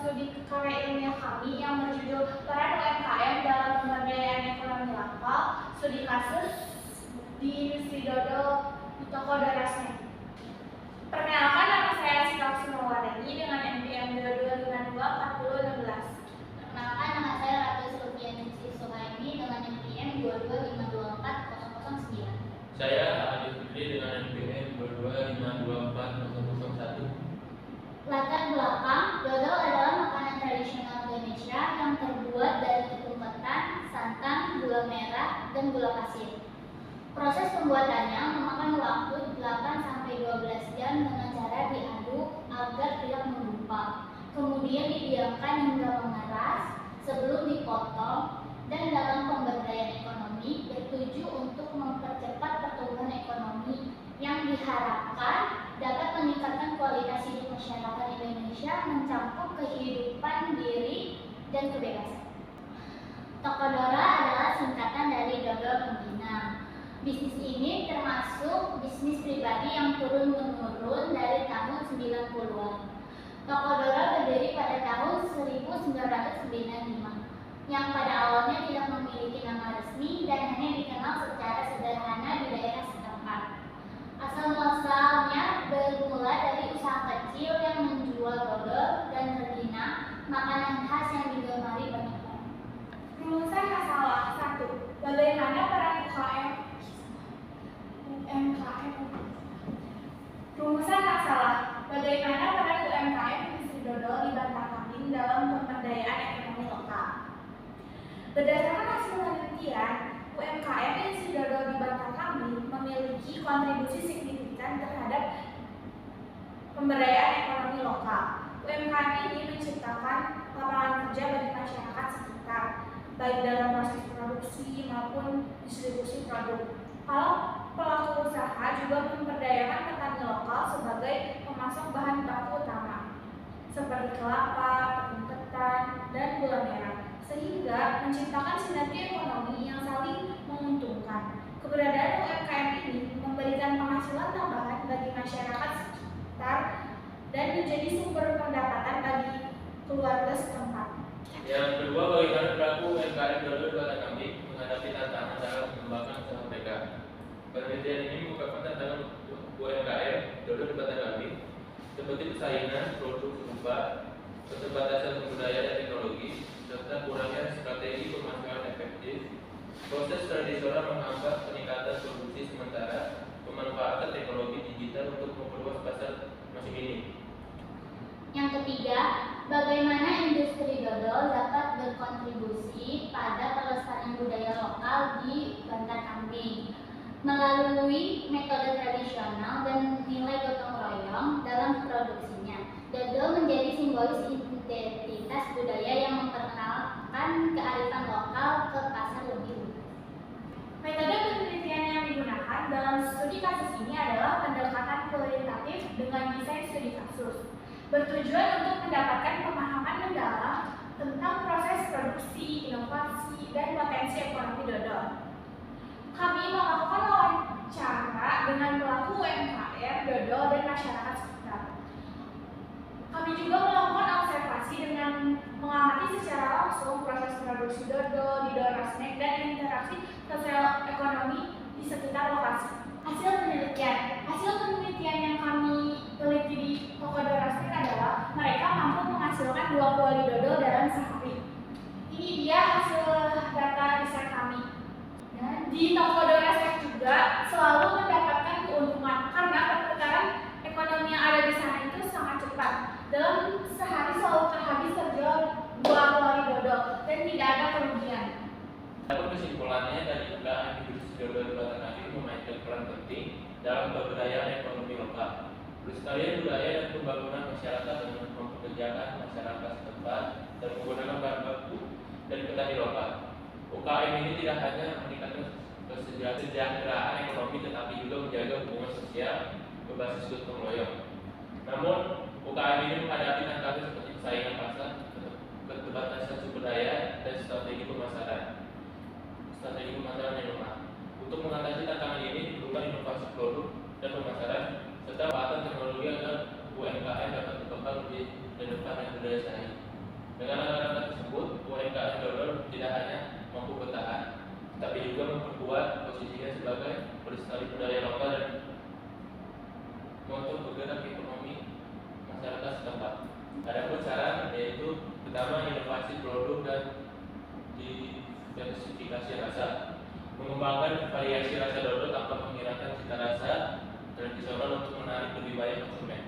studi karya ilmiah kami yang berjudul Peran UMKM dalam Pemberdayaan Ekonomi Lokal, studi kasus di industri dodol di toko Dorasnek. Perkenalkan, nama saya Sikap Sunawardani dengan NPM 22524016. Perkenalkan, nama saya Ratu Sulfianingsi Suhaimi dengan NPM 225240009. Saya Adi Fikri dengan NPM 225240001. Latar belakang, dodol adalah makanan tradisional Indonesia yang terbuat dari tepung ketan, santan, gula merah, dan gula pasir. Proses pembuatannya memakan waktu 8-12 jam dengan cara diaduk agar tidak menggumpal. Kemudian didiamkan hingga mengeras sebelum dipotong, dan dalam pemberdayaan ekonomi bertuju untuk mempercepat pertumbuhan ekonomi yang diharapkan dapat meningkatkan kualitas hidup masyarakat Indonesia mencakup kehidupan diri dan kebebasan. Tokodora adalah singkatan dari dodol membina. Bisnis ini termasuk bisnis pribadi yang turun-menurun dari tahun 90-an. Tokodora berdiri pada tahun 1995, yang pada awalnya tidak memiliki nama resmi dan hanya dikenal secara sederhana di daerah setempat. Asal-muasalnya bermula dari usaha kecil yang menjual dodol dan rengginang, makanan khas yang digemari banyak orang. Rumusan masalah 1. Bagaimana peran UMKM? Rumusan masalah: bagaimana peran UMKM industri dodol di Bantar Kambing dalam pemberdayaan ekonomi lokal? Berdasarkan hasil penelitian, UMKM industri dodol di Bantar Kambing memiliki kontribusi signifikan terhadap pemberdayaan ekonomi lokal. UMKM ini menciptakan lapangan kerja bagi masyarakat sekitar, baik dalam proses produksi maupun distribusi produk. Kalau pelaku usaha juga memberdayakan petani lokal sebagai pemasok bahan baku utama, seperti kelapa, tepung ketan, dan gula merah, sehingga menciptakan sinergi ekonomi yang saling menguntungkan. Keberadaan UMKM ini memberikan penghasilan tambahan bagi masyarakat sekitar dan menjadi sumber pendapatan bagi keluarga setempat. Yang kedua, bagaimana pelaku UMKM dodol di Bantar Kambing menghadapi tantangan dalam mengembangkan usaha mereka. Penelitian ini merupakan tantangan UMKM dodol di Bantar Kambing, seperti persaingan produk serupa, keterbatasan sumber daya dan teknologi, serta kurangnya strategi pemasaran efektif. Proses tradisional menghambat peningkatan produksi, sementara pemanfaatan teknologi digital untuk memperluas pasar masih minim. Yang ketiga, bagaimana industri dodol dapat berkontribusi pada pelestarian budaya lokal di Bantar Kambing melalui metode tradisional dan nilai gotong royong dalam produksinya. Dodol menjadi simbolis identitas budaya yang memperkenalkan kearifan lokal ke pasar lebih luas. Metode penelitian yang digunakan dalam studi kasus ini adalah pendekatan kualitatif dengan desain studi kasus, bertujuan untuk mendapatkan pemahaman mendalam tentang proses produksi, inovasi, dan potensi ekonomi dodol. Kami melakukan wawancara dengan pelaku UMKM dodol dan masyarakat sekitar. Kami juga melakukan observasi dengan mengamati secara langsung proses produksi dodol di Dorasnek dan interaksi sosial ekonomi di sekitar lokasi. Hasil penelitian yang kami teliti di toko Dorasnek adalah mereka mampu menghasilkan 2 kuali dodol dalam sehari. Ini dia hasil data riset kami. Dan di toko Dorasnek juga selalu mendapatkan keuntungan karena perputaran ekonomi yang ada di sana itu sangat cepat. Dalam sehari selalu terjual 2 kuali dodol dan tidak ada kerugian. Adapun kesimpulannya, dari UMKM industri dodol di Bantar Kambing memainkan peran penting dalam pemberdayaan ekonomi lokal, pelestarian budaya dan pembangunan masyarakat dengan mempekerjakan masyarakat setempat dan menggunakan bahan baku dari petani lokal. UKM ini tidak hanya meningkatkan kesejahteraan ekonomi, tetapi juga menjaga hubungan sosial berbasis gotong royong. Namun, UKM ini menghadapi tantangan seperti persaingan pasar, keterbatasan sumber daya, dan strategi pemasaran yang lemah. Untuk mengatasi tantangan ini diperlukan inovasi produk dan pemasaran serta pengembangan teknologi agar UMKM dapat berkembang lebih dan depan dan berdaya saing. Dengan langkah-langkah tersebut, UMKM dodol tidak hanya mampu bertahan, tapi juga memperkuat posisinya sebagai pelestari budaya lokal dan motor bergerak ekonomi masyarakat setempat. Adapun saran yaitu pertama inovasi produk dan diversifikasi rasa, mengembangkan variasi rasa dodol tanpa menghilangkan cita rasa tradisional untuk menarik lebih banyak konsumen.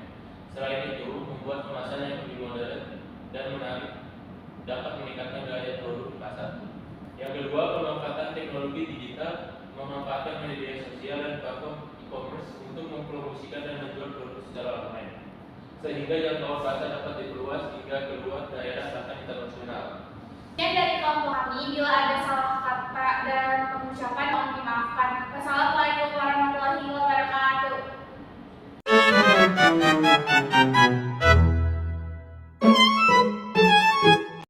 Selain itu, membuat kemasan yang lebih modern dan menarik dapat meningkatkan daya produk di pasar. Yang kedua, pemanfaatan teknologi digital, memanfaatkan media sosial dan platform e-commerce untuk mempromosikan dan menjual produk secara online, sehingga jangkauan pasar dapat diperluas hingga ke